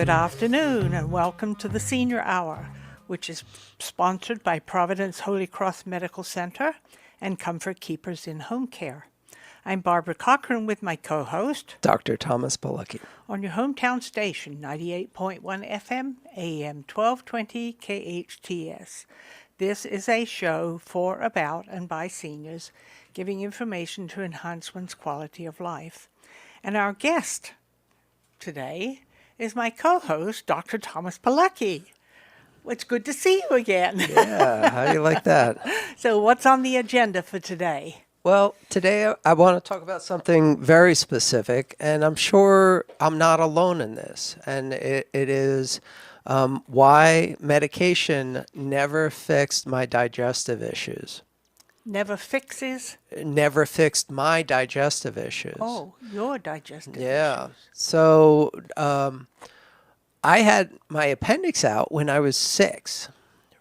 Good afternoon and welcome to the Senior Hour, which is sponsored by Providence Holy Cross Medical Center and Comfort Keepers in Home Care. I'm Barbara Cochran with my co-host, Dr. Thomas Polucki. On your hometown station, 98.1 FM, AM 1220 KHTS. This is a show for, about, and by seniors, giving information to enhance one's quality of life. And our guest today is my co-host, Dr. Thomas Polucki. It's good to see you again. Yeah, how do you like that? So what's on the agenda for today? Well, today I want to talk about something very specific, and I'm sure I'm not alone in this. And it is why medication never fixed my digestive issues. Never fixes? Never fixed my digestive issues. Oh, your digestive Yeah. issues. So I had my appendix out when I was 6,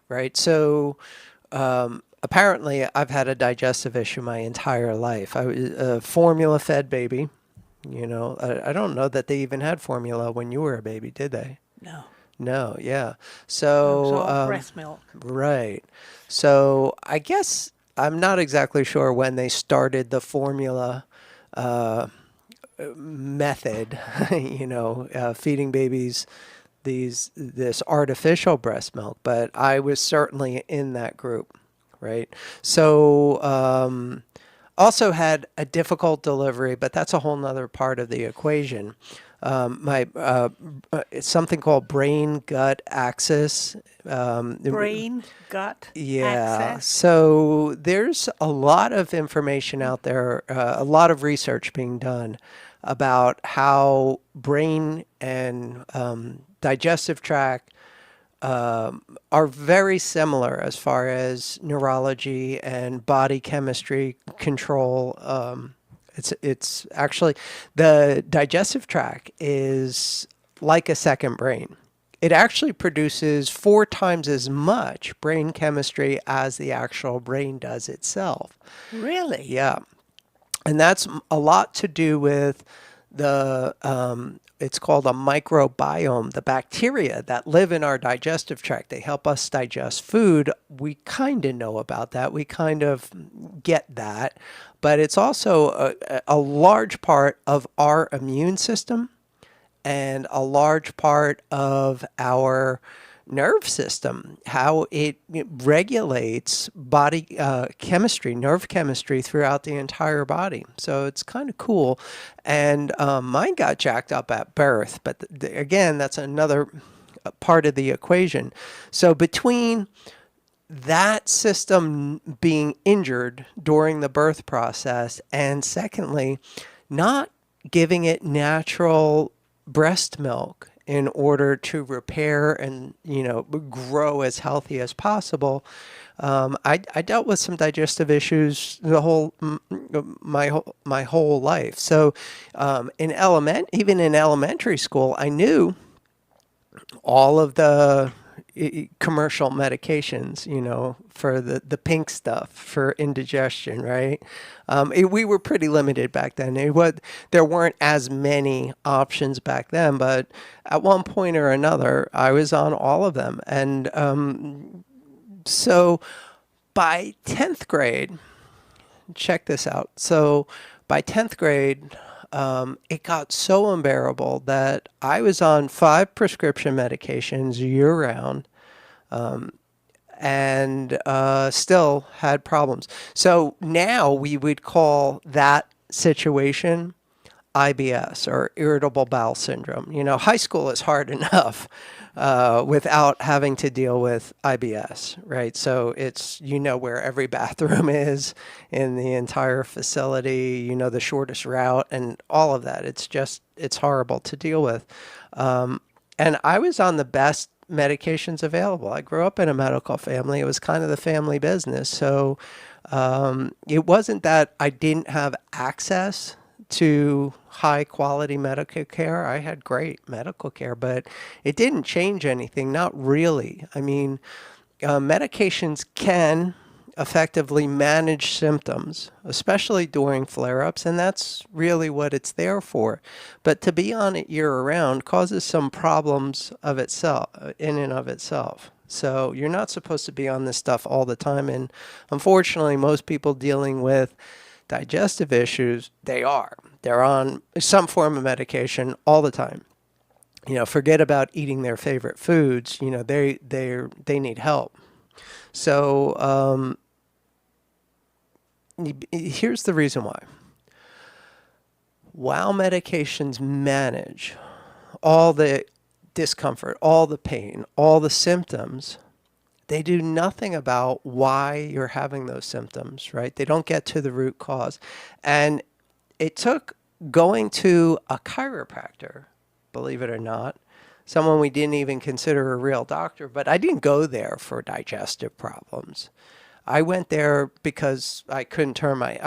right? So apparently I've had a digestive issue my entire life. I was a formula-fed baby. You know, I don't know that they even had formula when you were a baby, did they? No. No, yeah. It So was all breast milk. right. So I guess I'm not exactly sure when they started the formula method, feeding babies this artificial breast milk, but I was certainly in that group, right? So also had a difficult delivery, but that's a whole nother part of the equation. It's something called brain-gut axis. Brain-gut axis? So there's a lot of information out there, a lot of research being done about how brain and digestive tract are very similar as far as neurology and body chemistry control. It's actually, the digestive tract is like a second brain. It actually produces 4 times as much brain chemistry as the actual brain does itself. Really? Yeah. And that's a lot to do with the, it's called a microbiome, the bacteria that live in our digestive tract. They help us digest food. We kind of know about that. We kind of get that. But it's also a large part of our immune system and a large part of our nerve system, how it regulates body chemistry, nerve chemistry throughout the entire body. So it's kind of cool. And mine got jacked up at birth. But again, that's another part of the equation. So between that system being injured during the birth process, and secondly, not giving it natural breast milk in order to repair and, grow as healthy as possible. I dealt with some digestive issues my whole life. So even in elementary school, I knew all of the commercial medications, for the pink stuff for indigestion, right? We were pretty limited back then. There weren't as many options back then, but at one point or another, I was on all of them. And so by 10th grade, check this out. So by 10th grade, it got so unbearable that I was on 5 prescription medications year-round, and still had problems. So now we would call that situation IBS, or irritable bowel syndrome. High school is hard enough without having to deal with IBS, right? So it's, where every bathroom is in the entire facility, the shortest route and all of that. It's horrible to deal with. And I was on the best medications available. I grew up in a medical family. It was kind of the family business. So it wasn't that I didn't have access to high quality medical care. I had great medical care, but it didn't change anything. Not really. I mean, medications can effectively manage symptoms, especially during flare-ups, and that's really what it's there for. But to be on it year-round causes some problems of itself, in and of itself. So you're not supposed to be on this stuff all the time, and unfortunately, most people dealing with digestive issues, they're on some form of medication all the time. Forget about eating their favorite foods. They need help. So here's the reason why. While medications manage all the discomfort, all the pain, all the symptoms, they do nothing about why you're having those symptoms, right? They don't get to the root cause. And it took going to a chiropractor, believe it or not, someone we didn't even consider a real doctor, but I didn't go there for digestive problems. I went there because I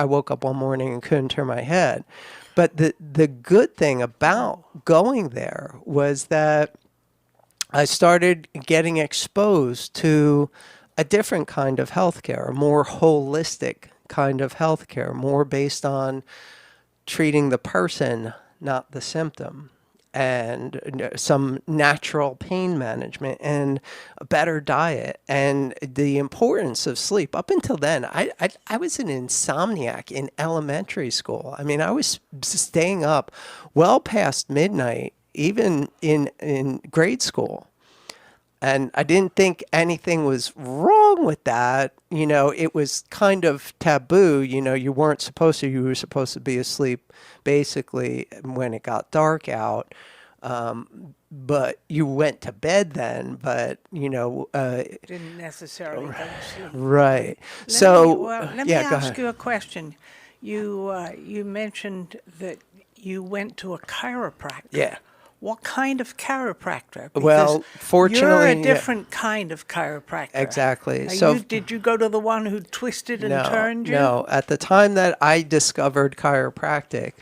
woke up one morning and couldn't turn my head. But the good thing about going there was that I started getting exposed to a different kind of healthcare, a more holistic kind of healthcare, more based on treating the person, not the symptom, and some natural pain management and a better diet and the importance of sleep. Up until then, I was an insomniac in elementary school. I mean, I was staying up well past midnight, even in grade school. And I didn't think anything was wrong with that. It was kind of taboo. You weren't supposed to. You were supposed to be asleep basically when it got dark out. But you went to bed then, but, Didn't necessarily go to sleep. right. Let me go ask ahead. you a question. You mentioned that you went to a chiropractor. Yeah. What kind of chiropractor? Well, fortunately, you're a yeah. different kind of chiropractor. Exactly. Did you go to the one who twisted and turned you? No. At the time that I discovered chiropractic,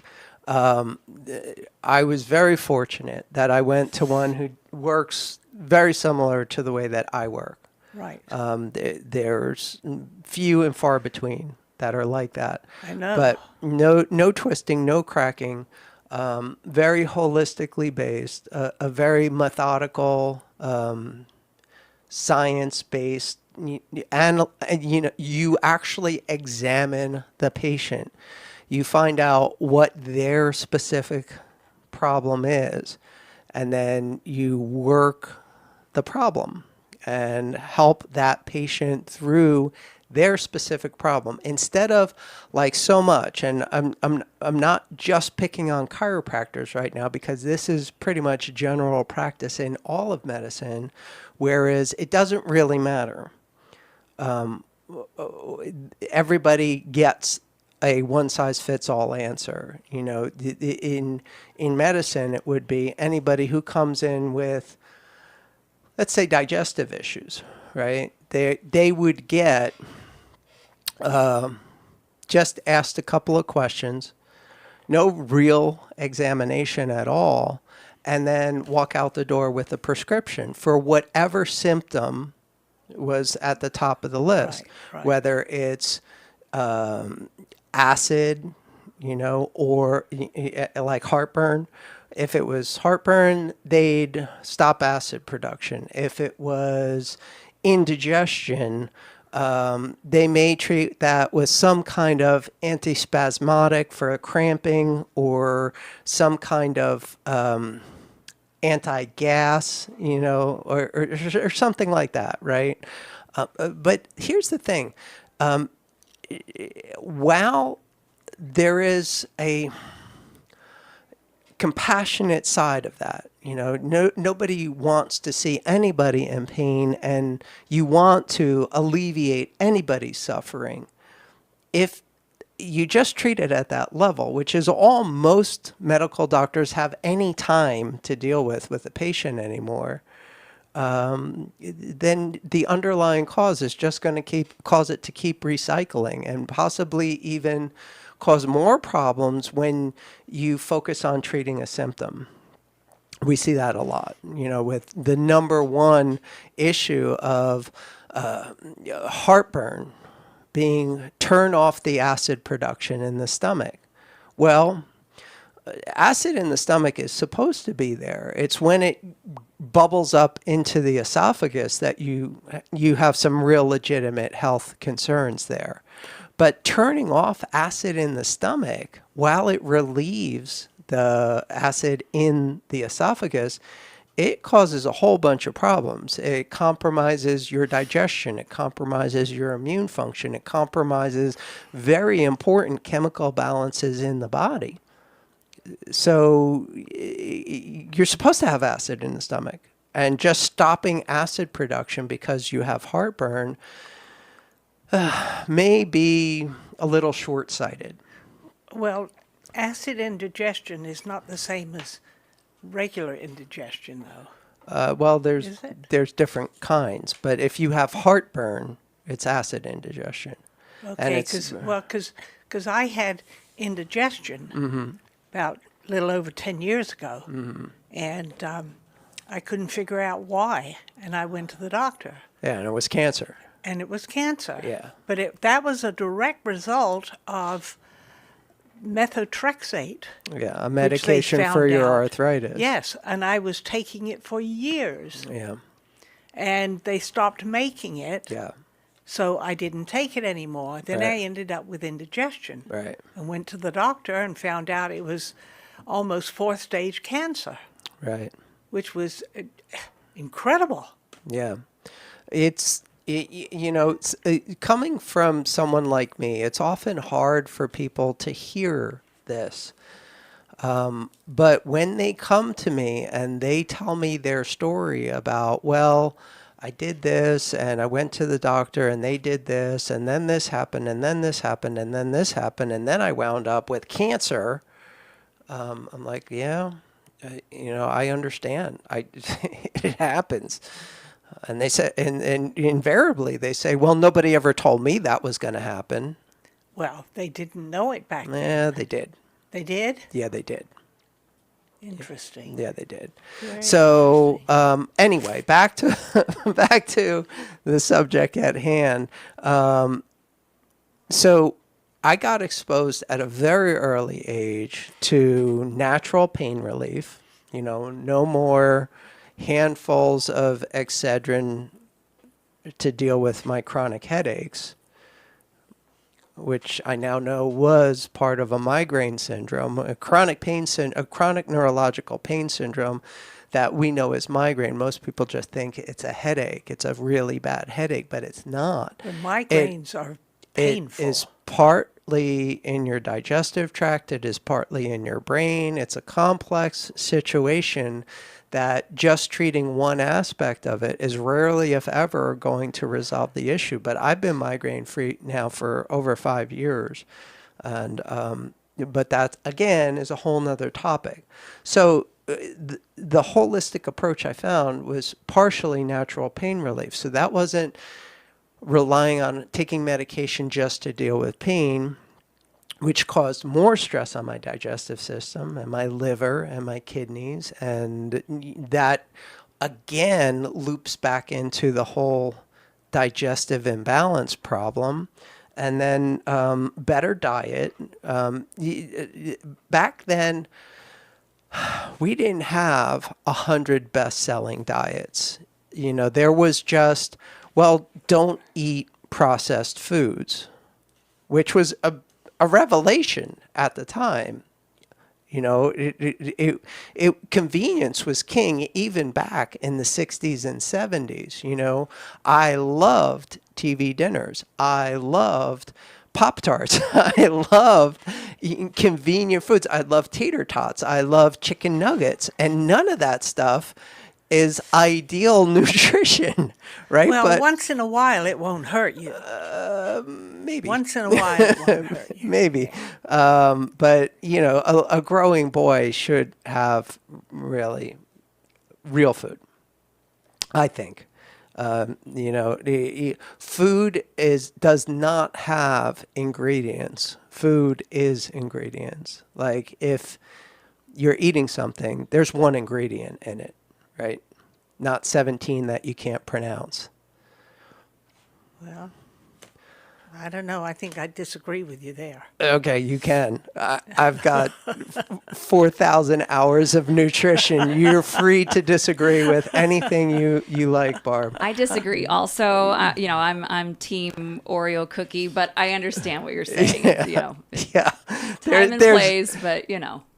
I was very fortunate that I went to one who works very similar to the way that I work. Right. There's few and far between that are like that. I know. But no twisting, no cracking. Very holistically based, a very methodical, science-based, and you actually examine the patient. You find out what their specific problem is, and then you work the problem and help that patient through their specific problem instead of like so much. And I'm not just picking on chiropractors right now because this is pretty much general practice in all of medicine, whereas it doesn't really matter. Everybody gets a one-size-fits-all answer. In medicine, it would be anybody who comes in with, let's say, digestive issues, right? They would get just asked a couple of questions, no real examination at all, and then walk out the door with a prescription for whatever symptom was at the top of the list, Right. whether it's acid, or like heartburn. If it was heartburn, they'd stop acid production. If it was indigestion, they may treat that with some kind of antispasmodic for a cramping or some kind of anti-gas, or something like that, right? But here's the thing. While there is a compassionate side of that, nobody wants to see anybody in pain, and you want to alleviate anybody's suffering. If you just treat it at that level, which is all most medical doctors have any time to deal with a patient anymore, then the underlying cause is just going to cause it to keep recycling and possibly even cause more problems when you focus on treating a symptom. We see that a lot, with the number one issue of heartburn. being turn off the acid production in the stomach. Well, acid in the stomach is supposed to be there. It's when it bubbles up into the esophagus that you have some real legitimate health concerns there. But turning off acid in the stomach while it relieves the acid in the esophagus, it causes a whole bunch of problems. It compromises your digestion. It compromises your immune function. It compromises very important chemical balances in the body. So you're supposed to have acid in the stomach. And just stopping acid production because you have heartburn may be a little short-sighted. Well, acid indigestion is not the same as regular indigestion, though. Well, Is it? there's different kinds. But if you have heartburn, it's acid indigestion. Okay, because I had indigestion about a little over 10 years ago, and I couldn't figure out why, and I went to the doctor. Yeah, and it was cancer. And it was cancer. Yeah. But that was a direct result of methotrexate. Yeah, a which they medication found for your out. arthritis. Yes, and I was taking it for years. Yeah, And they stopped making it, yeah, so I didn't take it anymore. Then Right. I ended up with indigestion. right, And went to the doctor and found out it was almost fourth stage cancer, right. which was incredible. Yeah. Coming from someone like me, it's often hard for people to hear this. But when they come to me and they tell me their story about, well, I did this and I went to the doctor and they did this and then this happened and then this happened and then this happened and then I wound up with cancer, I'm like, yeah, I understand. It happens. And they say, and invariably they say, well, nobody ever told me that was going to happen. Well, they didn't know it back then. Yeah, they did. They did? Yeah, they did. Interesting. Yeah, they did. Very So anyway, back to back to the subject at hand. So I got exposed at a very early age to natural pain relief. No more handfuls of Excedrin to deal with my chronic headaches, which I now know was part of a migraine syndrome, a chronic neurological pain syndrome that we know is migraine. Most people just think it's a headache. It's a really bad headache, but it's not. The migraines are painful. It is partly in your digestive tract. It is partly in your brain. It's a complex situation that just treating one aspect of it is rarely, if ever, going to resolve the issue. But I've been migraine-free now for over 5 years. And but that, again, is a whole nother topic. So the holistic approach I found was partially natural pain relief. So that wasn't relying on taking medication just to deal with pain, which caused more stress on my digestive system and my liver and my kidneys. And that, again, loops back into the whole digestive imbalance problem. And then better diet. Back then, we didn't have 100 best-selling diets. There was just, well, don't eat processed foods, which was a revelation at the time. Convenience was king even back in the 60s and 70s. I loved TV dinners. I loved Pop-Tarts. I loved eating convenient foods. I loved tater tots. I loved chicken nuggets. And none of that stuff is ideal nutrition, right? Well, but once in a while it won't hurt you. maybe. Once in a while it won't hurt you. Maybe. But, a growing boy should have really real food, I think. Food does not have ingredients. Food is ingredients. Like if you're eating something, there's one ingredient in it, right? Not 17 that you can't pronounce. Well, I don't know. I think I disagree with you there. Okay, you can. I've got 4,000 hours of nutrition. You're free to disagree with anything you like, Barb. I disagree. Also, I'm team Oreo cookie, but I understand what you're saying. Yeah. Time and place, but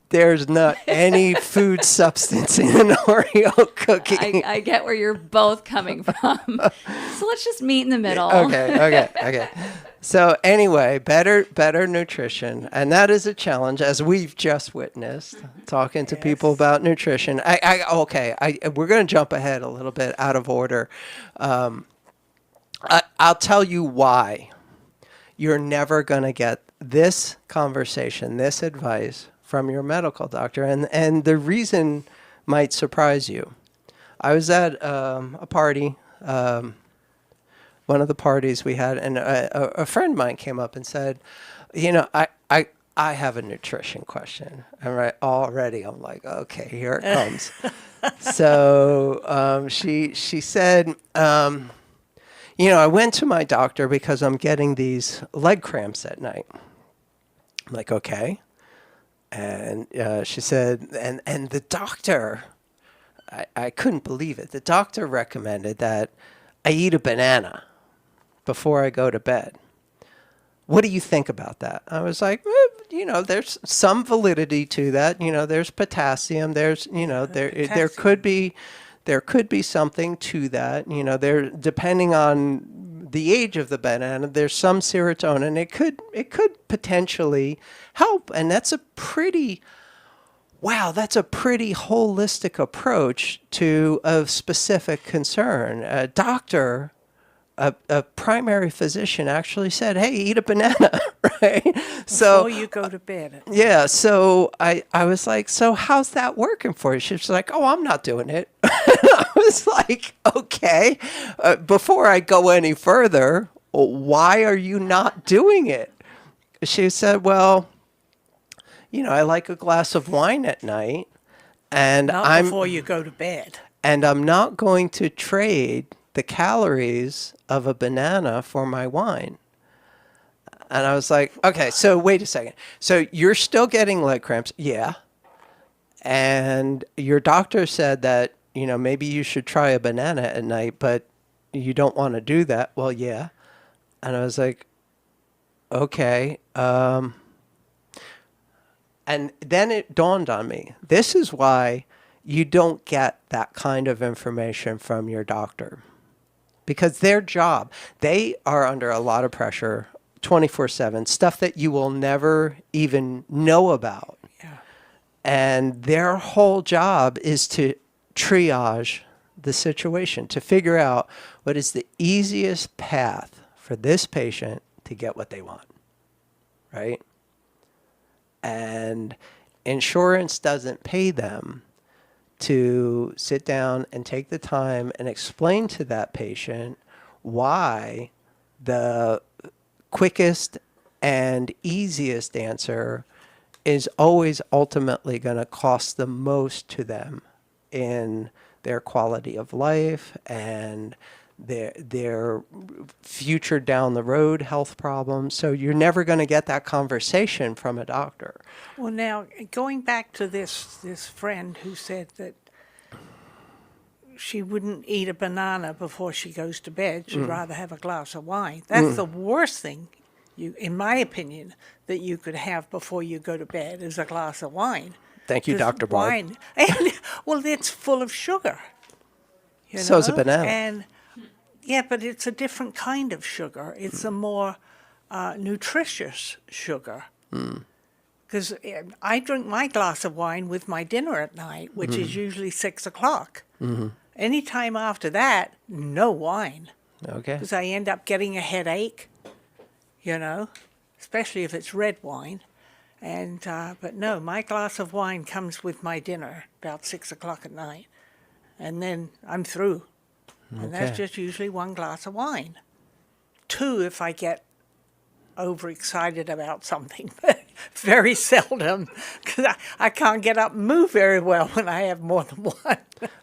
There's not any food substance in an Oreo cookie. I get where you're both coming from. So let's just meet in the middle. Okay. So anyway, better nutrition, and that is a challenge, as we've just witnessed, talking to people about nutrition. We're going to jump ahead a little bit out of order. I'll tell you why you're never going to get this conversation, this advice from your medical doctor, and the reason might surprise you. I was at a party, one of the parties we had, and a friend of mine came up and said, I have a nutrition question. And right already I'm like, okay, here it comes. So she said, I went to my doctor because I'm getting these leg cramps at night. I'm like, okay. And she said, and the doctor, I couldn't believe it. The doctor recommended that I eat a banana before I go to bed. What do you think about that? I was like, there's some validity to that. There's potassium. There's, there could be something to that. There, depending on the age of the banana, there's some serotonin. It could potentially help, and that's a pretty holistic approach to a specific concern. A doctor, a primary physician actually said, hey, eat a banana, right? Before you go to bed. Yeah, so I was like, so how's that working for you? She was like, oh, I'm not doing it. I was like, okay, before I go any further, why are you not doing it? She said, well, I like a glass of wine at night, and Not before you go to bed. And I'm not going to trade the calories of a banana for my wine. And I was like, okay, so wait a second. So you're still getting leg cramps? Yeah. And your doctor said that, maybe you should try a banana at night, but you don't want to do that. Well, yeah. And I was like, okay. And then it dawned on me. This is why you don't get that kind of information from your doctor. Because their job, they are under a lot of pressure 24/7, stuff that you will never even know about. Yeah. And their whole job is to triage the situation, to figure out what is the easiest path for this patient to get what they want, right? And insurance doesn't pay them to sit down and take the time and explain to that patient why the quickest and easiest answer is always ultimately going to cost the most to them in their quality of life and their future down the road health problems. So you're never going to get that conversation from a doctor. Well, now, going back to this friend who said that she wouldn't eat a banana before she goes to bed, she'd rather have a glass of wine. That's the worst thing, in my opinion, that you could have before you go to bed is a glass of wine. Thank you, Dr. Barb. Wine, well, it's full of sugar. So is a banana. And yeah, but it's a different kind of sugar. It's a more nutritious sugar. Because I drink my glass of wine with my dinner at night, which is usually 6 o'clock. Any time after that, no wine. Okay. Because I end up getting a headache, especially if it's red wine. And but no, my glass of wine comes with my dinner about 6 o'clock at night. And then I'm through. And that's just usually one glass of wine. 2 if I get overexcited about something, but very seldom, because I can't get up and move very well when I have more than one.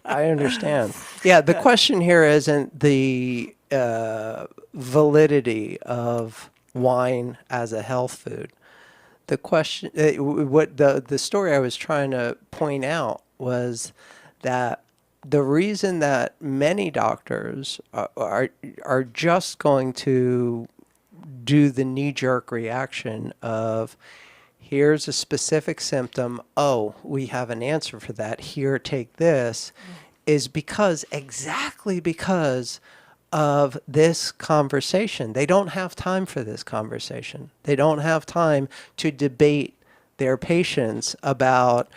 I understand. Yeah, the question here isn't the validity of wine as a health food. The question, what the story I was trying to point out was that the reason that many doctors are just going to do the knee-jerk reaction of, here's a specific symptom, oh, we have an answer for that, here, take this, is exactly because of this conversation. They don't have time for this conversation. They don't have time to debate their patients about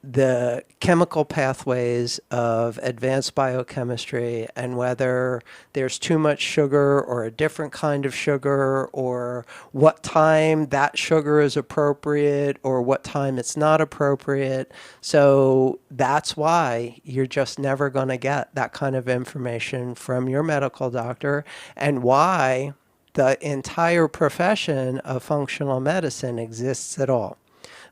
the chemical pathways of advanced biochemistry and whether there's too much sugar or a different kind of sugar, or what time that sugar is appropriate or what time it's not appropriate. So that's why you're just never going to get that kind of information from your medical doctor, and why the entire profession of functional medicine exists at all.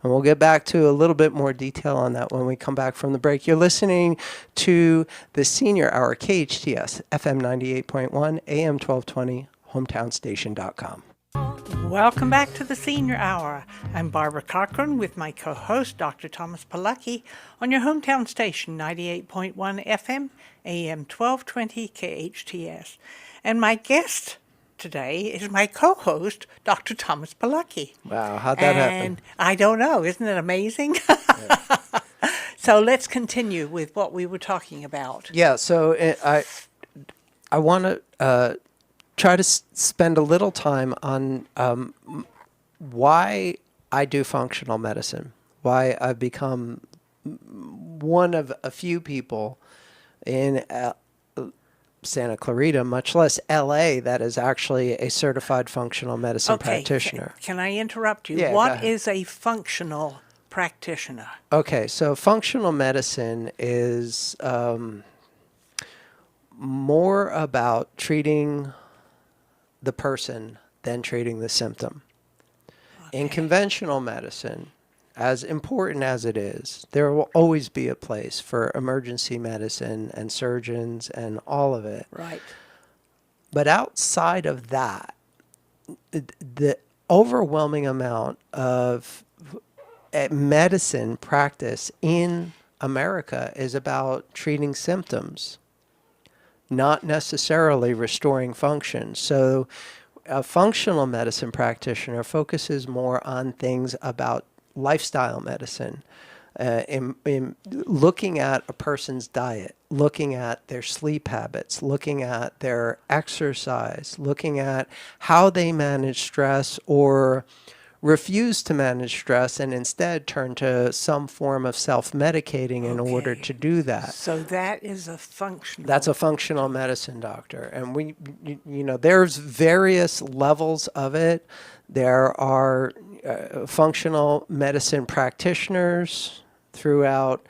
And we'll get back to a little bit more detail on that when we come back from the break. You're listening to the Senior Hour, KHTS, FM 98.1, AM 1220, hometownstation.com. Welcome back to the Senior Hour. I'm Barbara Cochran with my co-host, Dr. Thomas Polucki, on your hometown station, 98.1 FM, AM 1220, KHTS. And my guest today is my co-host, Dr. Thomas Polucki. Wow, how'd that happen? I don't know. Isn't it amazing? Yeah. So let's continue with what we were talking about. Yeah, so I want to try to spend a little time on why I do functional medicine, why I've become one of a few people in Santa Clarita, much less LA, that is actually a certified functional medicine practitioner. Can I interrupt you? Yeah, what is a functional practitioner? Okay, so functional medicine is more about treating the person than treating the symptom. Okay. In conventional medicine, as important as it is, there will always be a place for emergency medicine and surgeons and all of it. Right. But outside of that, the overwhelming amount of medicine practice in America is about treating symptoms, not necessarily restoring function. So a functional medicine practitioner focuses more on things about lifestyle medicine, in looking at a person's diet, looking at their sleep habits, looking at their exercise, looking at how they manage stress or refuse to manage stress and instead turn to some form of self-medicating in order to do that. So that is a functional. That's a functional medicine doctor. And there's various levels of it. There are functional medicine practitioners throughout,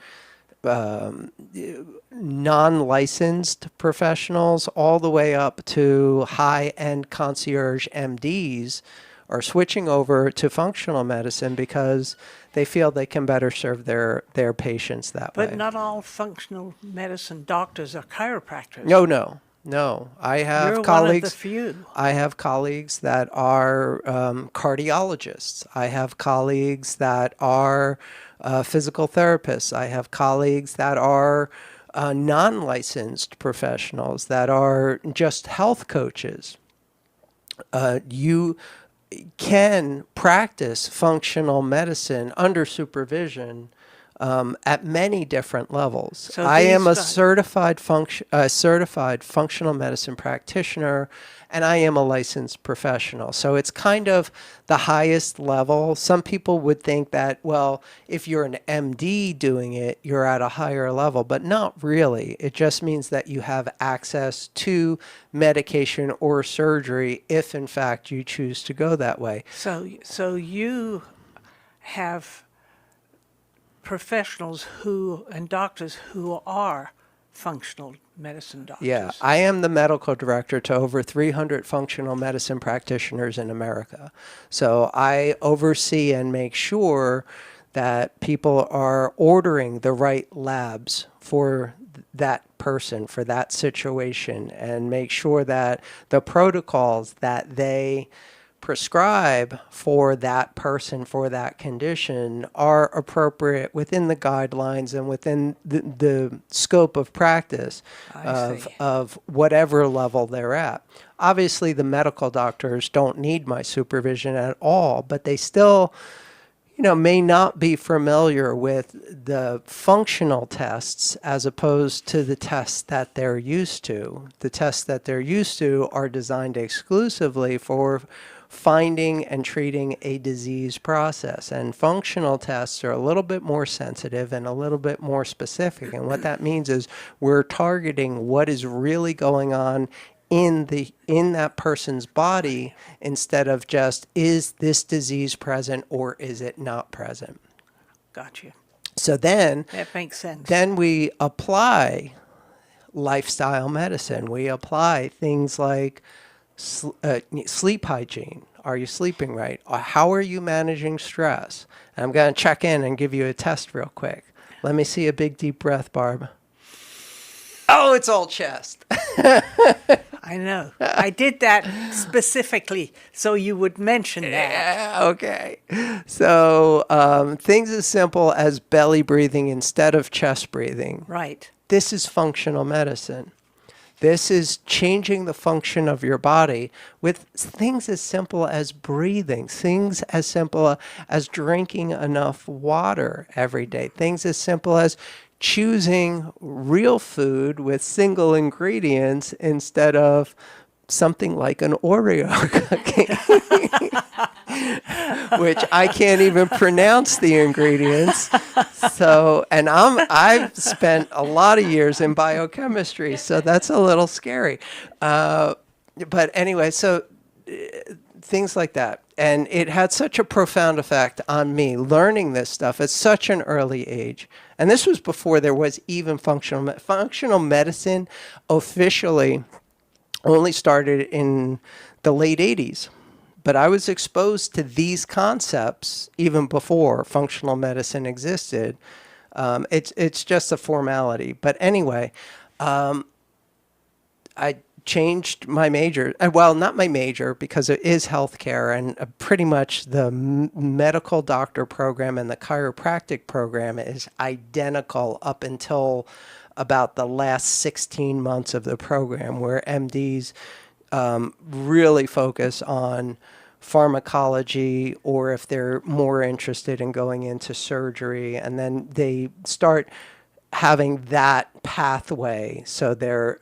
non-licensed professionals, all the way up to high-end concierge MDs are switching over to functional medicine because they feel they can better serve their patients that way. But not all functional medicine doctors are chiropractors. No. I have You're colleagues. One of the few. I have colleagues that are cardiologists. I have colleagues that are physical therapists. I have colleagues that are non-licensed professionals that are just health coaches. You can practice functional medicine under supervision at many different levels. So I am a certified functional medicine practitioner, and I am a licensed professional. So it's kind of the highest level. Some people would think that, well, if you're an MD doing it, you're at a higher level, but not really. It just means that you have access to medication or surgery if, in fact, you choose to go that way. So you have professionals and doctors who are functional medicine doctors. Yeah, I am the medical director to over 300 functional medicine practitioners in America. So I oversee and make sure that people are ordering the right labs for that person, for that situation, and make sure that the protocols that they prescribe for that person, for that condition, are appropriate within the guidelines and within the scope of practice of whatever level they're at. Obviously, the medical doctors don't need my supervision at all, but they still may not be familiar with the functional tests as opposed to the tests that they're used to. The tests that they're used to are designed exclusively for finding and treating a disease process. And functional tests are a little bit more sensitive and a little bit more specific. And what that means is we're targeting what is really going on in that person's body instead of just, is this disease present or is it not present? Gotcha. So then That makes sense. Then we apply lifestyle medicine. We apply things like sleep hygiene. Are you sleeping right? How are you managing stress? And I'm going to check in and give you a test real quick. Let me see a big deep breath, Barb. Oh, it's all chest. I know. I did that specifically so you would mention that. Yeah, okay. So things as simple as belly breathing instead of chest breathing. Right. This is functional medicine. This is changing the function of your body with things as simple as breathing, things as simple as drinking enough water every day, things as simple as choosing real food with single ingredients instead of something like an Oreo cookie, which I can't even pronounce the ingredients. So, and I've spent a lot of years in biochemistry, so that's a little scary. But anyway, so things like that. And it had such a profound effect on me learning this stuff at such an early age. And this was before there was even functional medicine officially only started in the late 80s. But I was exposed to these concepts even before functional medicine existed. It's just a formality. But anyway, I changed my major. Well, not my major because it is healthcare, and pretty much the medical doctor program and the chiropractic program is identical up until about the last 16 months of the program, where MDs really focus on pharmacology, or if they're more interested in going into surgery, and then they start having that pathway. So their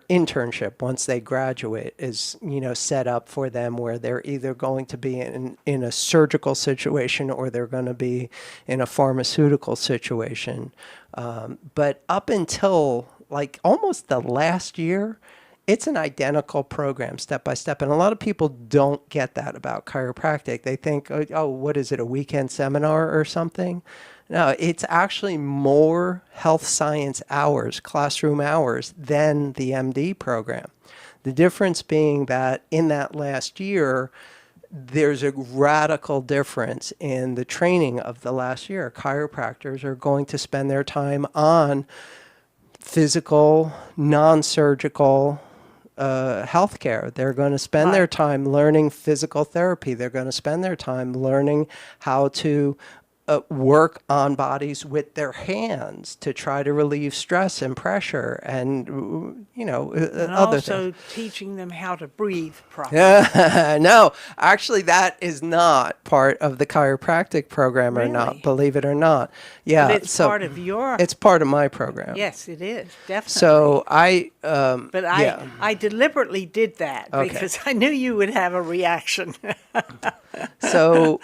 internship once they graduate is set up for them, where they're either going to be in a surgical situation or they're going to be in a pharmaceutical situation. But up until like almost the last year, it's an identical program, step by step. And a lot of people don't get that about chiropractic. They think, oh, what is it, a weekend seminar or something? No, it's actually more health science hours, classroom hours, than the MD program. The difference being that in that last year, there's a radical difference in the training of the last year. Chiropractors are going to spend their time on physical, non-surgical healthcare. They're going to spend their time learning physical therapy. They're going to spend their time learning how to work on bodies with their hands to try to relieve stress and pressure, and And other also things. teaching them how to breathe properly. No, actually, that is not part of the chiropractic program, or not. Really? Believe it or not. Yeah, But it's part of your... It's part of my program. Yes, it is, definitely. So But I deliberately did that Okay. because I knew you would have a reaction. So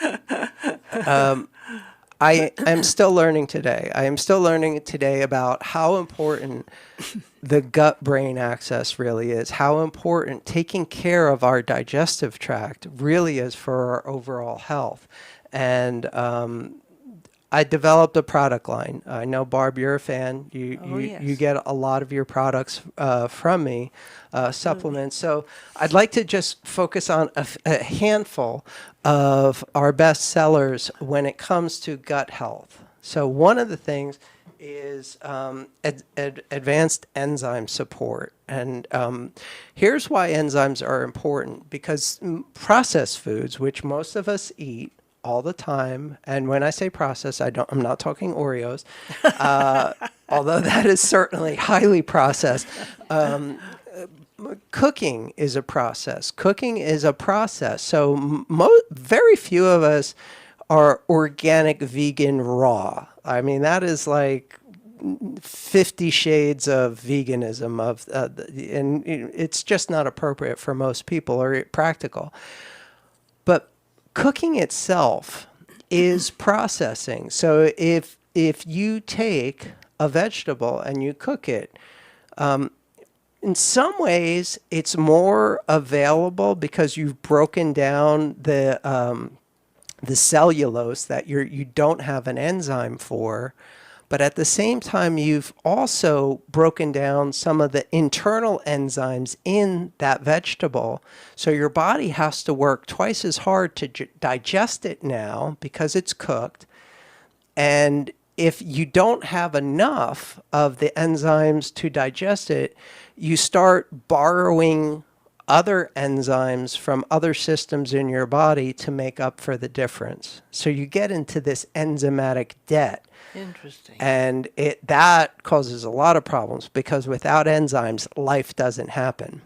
I am still learning today. I am still learning today about how important the gut-brain axis really is, how important taking care of our digestive tract really is for our overall health. And I developed a product line. I know, Barb, you're a fan. Yes. You get a lot of your products from me, supplements. So I'd like to just focus on a handful of our best sellers when it comes to gut health. So one of the things is advanced enzyme support. And here's why enzymes are important, because processed foods, which most of us eat all the time, and when I say processed, I'm not talking Oreos, although that is certainly highly processed. Cooking is a process. Cooking is a process. So very few of us are organic vegan raw. I mean, that is like 50 shades of veganism and it's just not appropriate for most people or practical. But cooking itself is processing. So if you take a vegetable and you cook it, in some ways it's more available because you've broken down the cellulose that you don't have an enzyme for, but at the same time you've also broken down some of the internal enzymes in that vegetable. So your body has to work twice as hard to digest it now because it's cooked. And if you don't have enough of the enzymes to digest it, you start borrowing other enzymes from other systems in your body to make up for the difference. So you get into this enzymatic debt. Interesting. And that causes a lot of problems because without enzymes, life doesn't happen.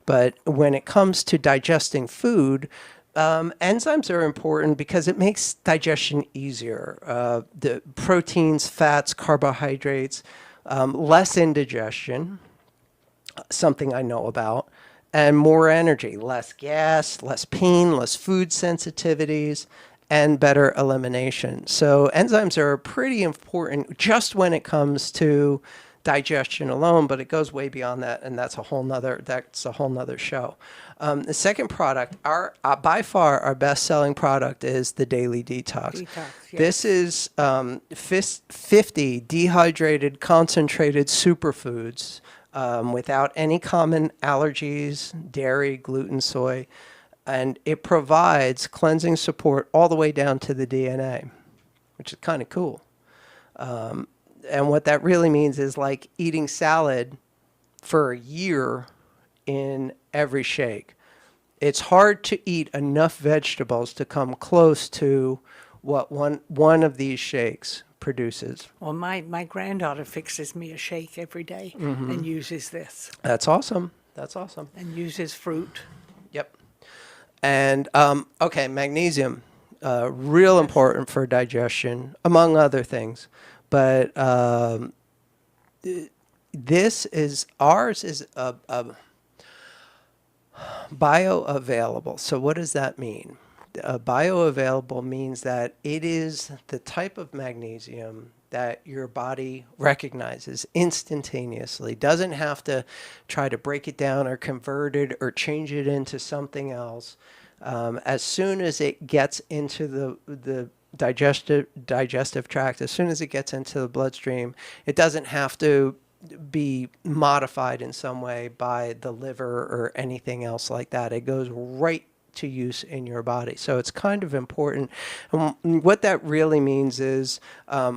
But when it comes to digesting food, enzymes are important because it makes digestion easier. The proteins, fats, carbohydrates, less indigestion, something I know about, and more energy, less gas, less pain, less food sensitivities, and better elimination. So enzymes are pretty important just when it comes to digestion alone, but it goes way beyond that, and that's a whole nother show. The second product, by far our best-selling product, is the Daily Detox. Yes. This is 50 dehydrated, concentrated superfoods without any common allergies, dairy, gluten, soy, and it provides cleansing support all the way down to the DNA, which is kind of cool. And what that really means is like eating salad for a year in every shake. It's hard to eat enough vegetables to come close to what one of these shakes produces. Well, my granddaughter fixes me a shake every day and uses this That's awesome. That's awesome. and uses fruit. Yep. And okay, magnesium, real important for digestion, among other things. But ours is bioavailable. So what does that mean? Bioavailable means that it is the type of magnesium that your body recognizes instantaneously. Doesn't have to try to break it down or convert it or change it into something else. As soon as it gets into the digestive tract, as soon as it gets into the bloodstream, it doesn't have to be modified in some way by the liver or anything else like that. It goes right to use in your body. So it's kind of important. And what that really means is,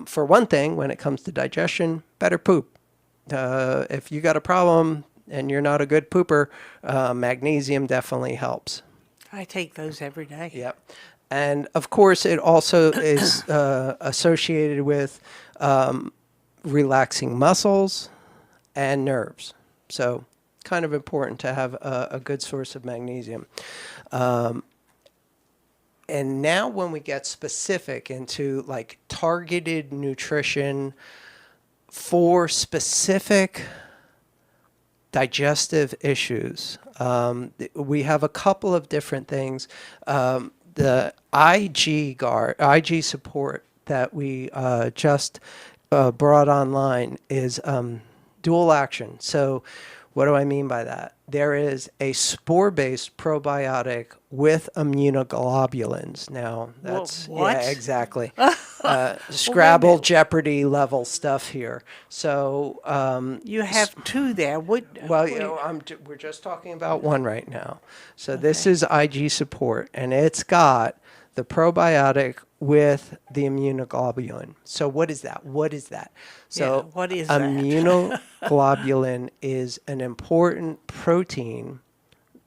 for one thing, when it comes to digestion, better poop. If you got a problem and you're not a good pooper, magnesium definitely helps. I take those every day. Yep. And of course, it also is associated with relaxing muscles and nerves. So kind of important to have a good source of magnesium. And now when we get specific into like targeted nutrition for specific digestive issues, we have a couple of different things. The IG support that we just brought online is dual action. So what do I mean by that? There is a spore-based probiotic with immunoglobulins. Now, that's What? yeah, exactly. Scrabble, Jeopardy level stuff here. So You have two there. well, you know, we're just talking about one right now. So this is IG support, and it's got the probiotic with the immunoglobulin. So what is that? What is that? So what is that? immunoglobulin is an important protein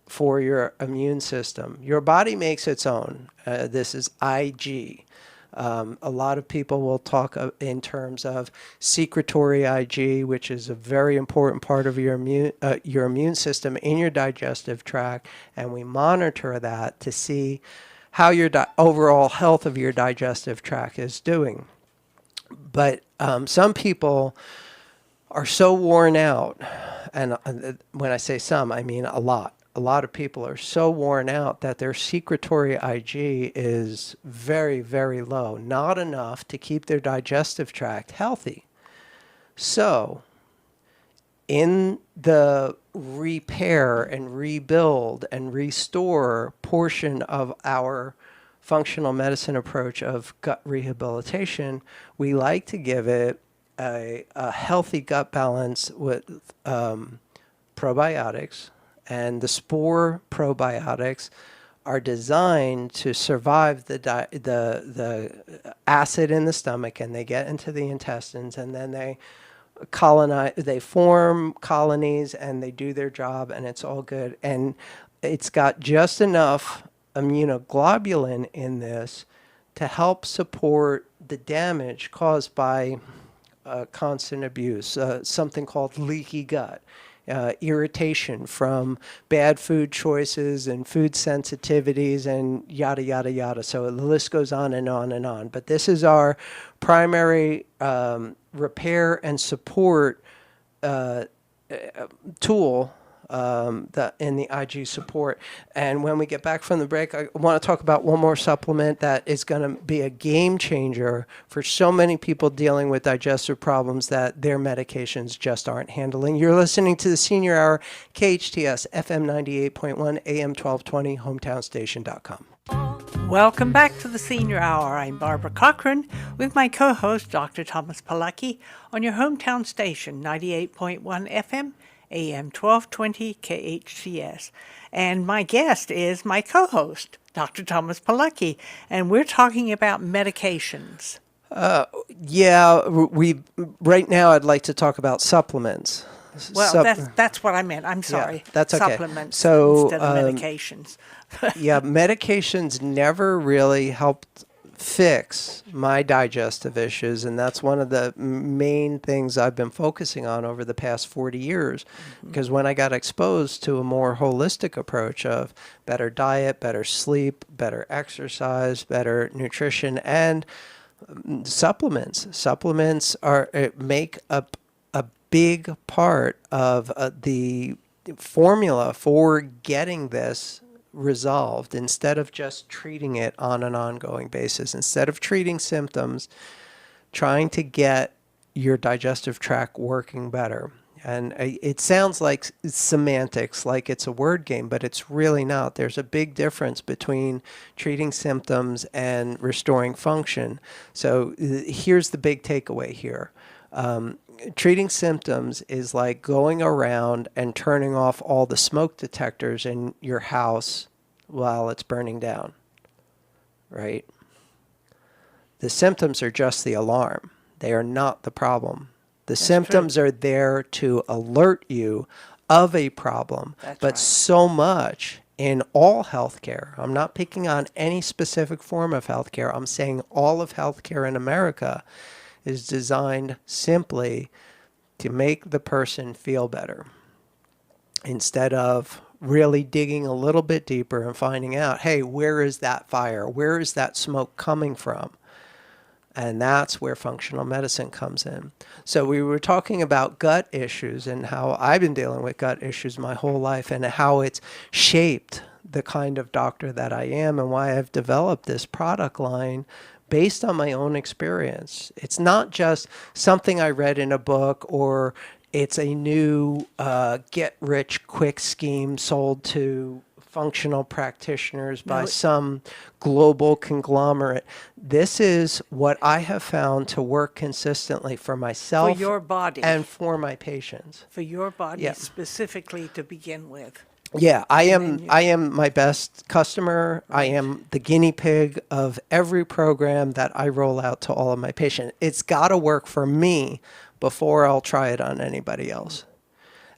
for your immune system. Your body makes its own. This is IG. A lot of people will talk in terms of secretory IG, which is a very important part of your immune system in your digestive tract, and we monitor that to see how your overall health of your digestive tract is doing. But some people are so worn out, and when I say some, I mean a lot. A lot of people are so worn out that their secretory IG is very, very low, not enough to keep their digestive tract healthy. So, in the repair and rebuild and restore portion of our functional medicine approach of gut rehabilitation, we like to give it a healthy gut balance with probiotics. And the spore probiotics are designed to survive the acid in the stomach, and they get into the intestines, and then they colonize, they form colonies, and they do their job, and it's all good. And it's got just enough immunoglobulin in this to help support the damage caused by constant abuse, something called leaky gut. Irritation from bad food choices and food sensitivities and yada, yada, yada. So the list goes on and on and on. But this is our primary repair and support tool in the IG support. And when we get back from the break, I want to talk about one more supplement that is going to be a game changer for so many people dealing with digestive problems that their medications just aren't handling. You're listening to the Senior Hour, KHTS, FM 98.1, AM 1220, hometownstation.com. Welcome back to the Senior Hour. I'm Barbara Cochran with my co-host, Dr. Thomas Polucki, on your hometown station, 98.1 FM, AM 1220 KHTS. And my guest is my co-host, Dr. Thomas Polucki, and we're talking about medications. Right now I'd like to talk about supplements. Well, that's what I meant. I'm sorry. Yeah, that's okay. Supplements So, instead of medications. Yeah, medications never really helped fix my digestive issues, and that's one of the main things I've been focusing on over the past 40 years, because when I got exposed to a more holistic approach of better diet, better sleep, better exercise, better nutrition, and supplements make up a big part of the formula for getting this resolved, instead of just treating it on an ongoing basis, instead of treating symptoms, trying to get your digestive tract working better. And it sounds like semantics, like it's a word game, but it's really not. There's a big difference between treating symptoms and restoring function. So here's the big takeaway here. Treating symptoms is like going around and turning off all the smoke detectors in your house while it's burning down, right? The symptoms are just the alarm. They are not the problem. The symptoms are there to alert you of a problem. But right. So much in all healthcare, I'm not picking on any specific form of healthcare, I'm saying all of healthcare in America is designed simply to make the person feel better, instead of really digging a little bit deeper and finding out, hey, where is that fire? Where is that smoke coming from? And that's where functional medicine comes in. So we were talking about gut issues and how I've been dealing with gut issues my whole life, and how it's shaped the kind of doctor that I am, and why I've developed this product line based on my own experience. It's not just something I read in a book, or it's a new get-rich-quick scheme sold to functional practitioners by some global conglomerate. This is what I have found to work consistently for myself, for your body, and for my patients. For your body specifically to begin with. Yeah, I am my best customer. I am the guinea pig of every program that I roll out to all of my patients. It's got to work for me before I'll try it on anybody else.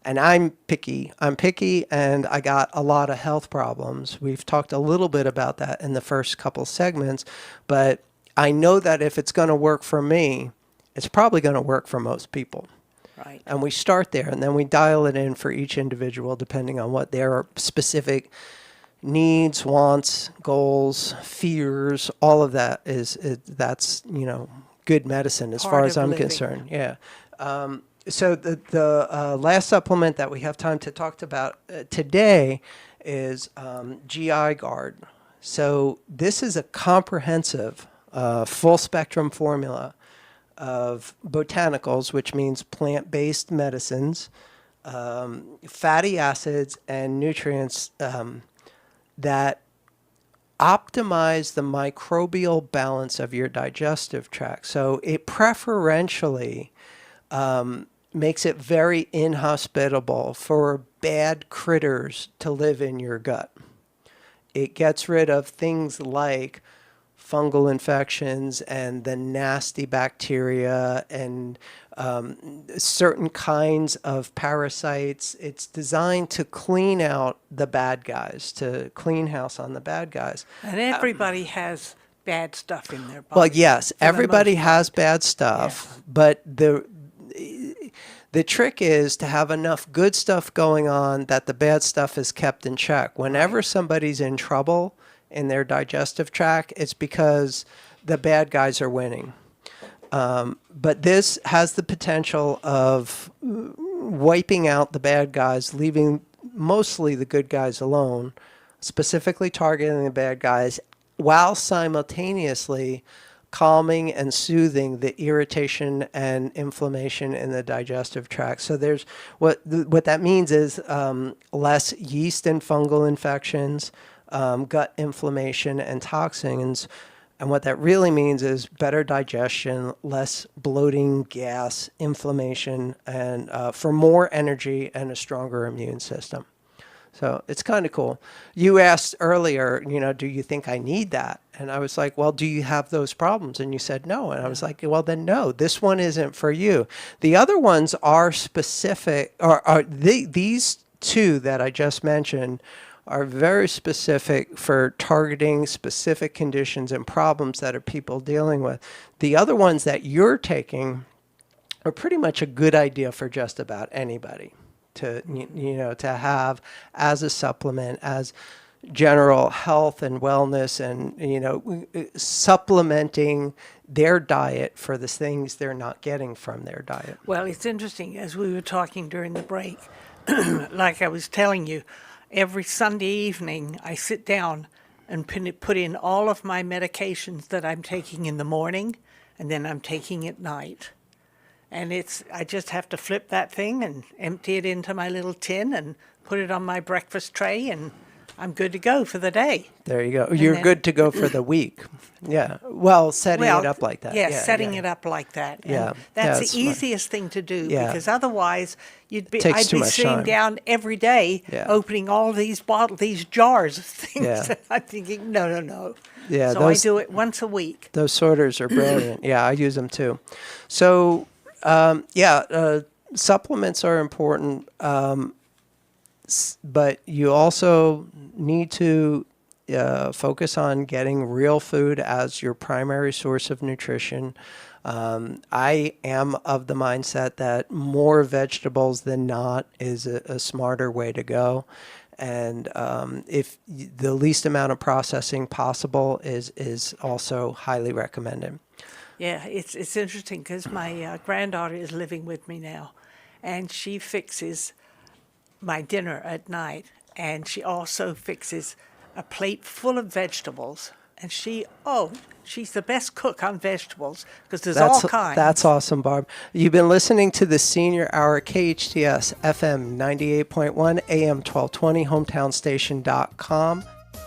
And I'm picky. I'm picky, and I got a lot of health problems. We've talked a little bit about that in the first couple segments, but I know that if it's going to work for me, it's probably going to work for most people. Right. And we start there, and then we dial it in for each individual depending on what their specific needs, wants, goals, fears, all of that that's, good medicine as Part far as of I'm living. concerned. Yeah. So the last supplement that we have time to talk about today is GI Guard. So this is a comprehensive, full spectrum formula of botanicals, which means plant-based medicines, fatty acids, and nutrients that optimize the microbial balance of your digestive tract. So it preferentially makes it very inhospitable for bad critters to live in your gut. It gets rid of things like fungal infections and the nasty bacteria and certain kinds of parasites. It's designed to clean out the bad guys, to clean house on the bad guys. And everybody has bad stuff in their body. Well, yes, for the everybody most has part. bad stuff, Yes. but the trick is to have enough good stuff going on that the bad stuff is kept in check. Whenever somebody's in trouble in their digestive tract, it's because the bad guys are winning. But this has the potential of wiping out the bad guys, leaving mostly the good guys alone, specifically targeting the bad guys, while simultaneously calming and soothing the irritation and inflammation in the digestive tract. So there's what that means is less yeast and fungal infections, gut inflammation and toxins. And what that really means is better digestion, less bloating, gas, inflammation, and for more energy and a stronger immune system. So it's kind of cool. You asked earlier, do you think I need that? And I was like, well, do you have those problems? And you said no. And I was like, well, then no, this one isn't for you. The other ones are specific, these two that I just mentioned are very specific for targeting specific conditions and problems that are people dealing with. The other ones that you're taking are pretty much a good idea for just about anybody to to have as a supplement, as general health and wellness, and supplementing their diet for the things they're not getting from their diet. Well, it's interesting, as we were talking during the break, like I was telling you, every Sunday evening I sit down and put in all of my medications that I'm taking in the morning and then I'm taking at night. And I just have to flip that thing and empty it into my little tin and put it on my breakfast tray, and I'm good to go for the day. There you go. You're then- good to go for the week. Yeah. Well, setting it up like that. Yeah, setting it up like that. And Yeah. that's Yeah, the it's smart. easiest thing to do, Yeah. because otherwise Takes I'd too be much sitting time. down every day Yeah. opening all these these jars of things. Yeah. And I'm thinking, no. Yeah, So those- I do it once a week. Those sorters are brilliant. Yeah, I use them too. So, supplements are important, but you also need to focus on getting real food as your primary source of nutrition. I am of the mindset that more vegetables than not is a smarter way to go. And if the least amount of processing possible is also highly recommended. Yeah, it's interesting because my granddaughter is living with me now, and she fixes my dinner at night, and she also fixes a plate full of vegetables. And she's the best cook on vegetables because there's all kinds. That's awesome, Barb. You've been listening to the Senior Hour, KHTS FM 98.1 AM 1220, hometownstation.com.